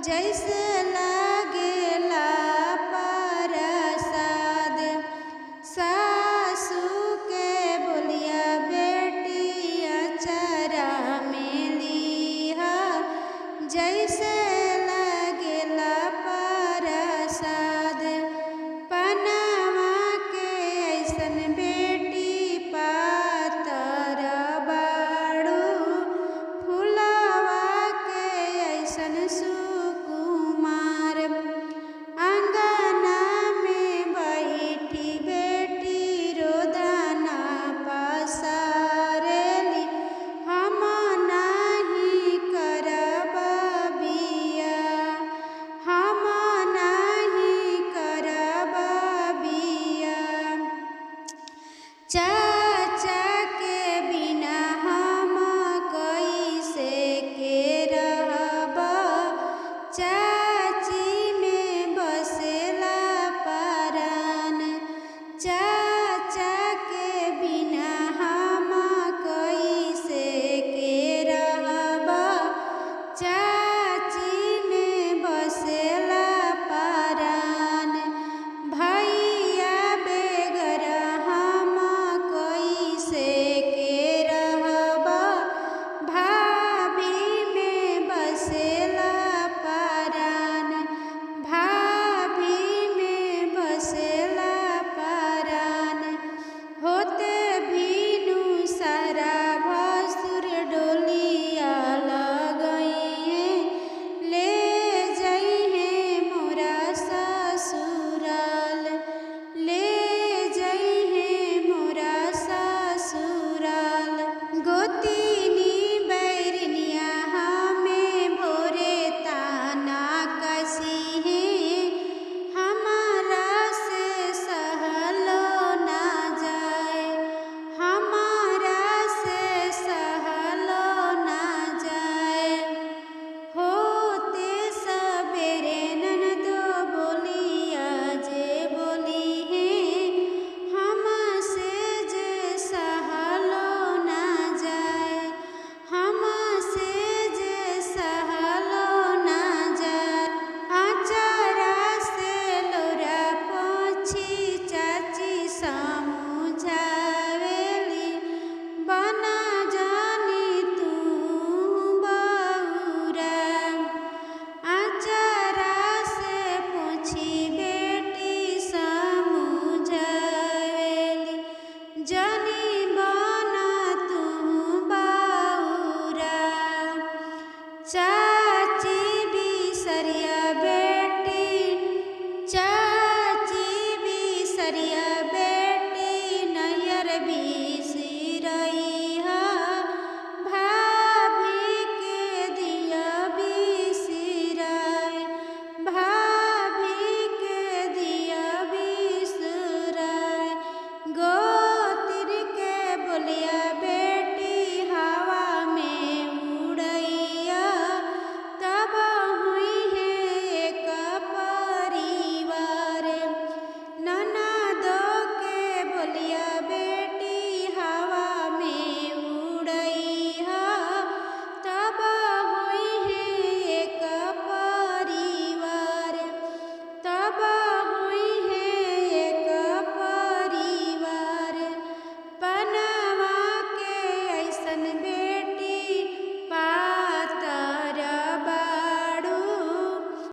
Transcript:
जैसे लागेला प्रसाद। सासू के बोलिया बेटी अचरा में लीहा, जैसे लागेला प्रसाद। पनवा के ऐसन बेटी पातर बाड़ू, फुलवा के ऐसन सुकुमार। अंगना में बैठी बेटी रोदना पसारेली, हम नाही करब बियाह, हम नाही करब बियाह। चाचा के बिना हम कैसे के रहब, चाची में बसेला परान। चाचा के बिना हम कैसे के रहब, चाची में बसेला परान। भैया बेगर हम कैसे के रहब, भाभी में बसेला परान। भाभी में बसेला परान। होते भीनु सारा भसुर डोलिया लगइहे, ले जइहे मोरा ससुराल, ले जइहे मोरा ससुराल। गोतिनी बैरनिया हमें भोरे ताना कसिहे, हमारा से सहलो ना जाए, हमारा से सहलो ना जाए। होते सबेरे ननदो बोलिया जे बोली है, हमसे जे सहलो ना जाए, हमसे जे सहलो ना जाए। आचरा से लोरा पोछी चाची समझावेली, बना जानी तू बौरा। आचरा से पोछी बेटी समझावेली, जानी बना तू बौरा।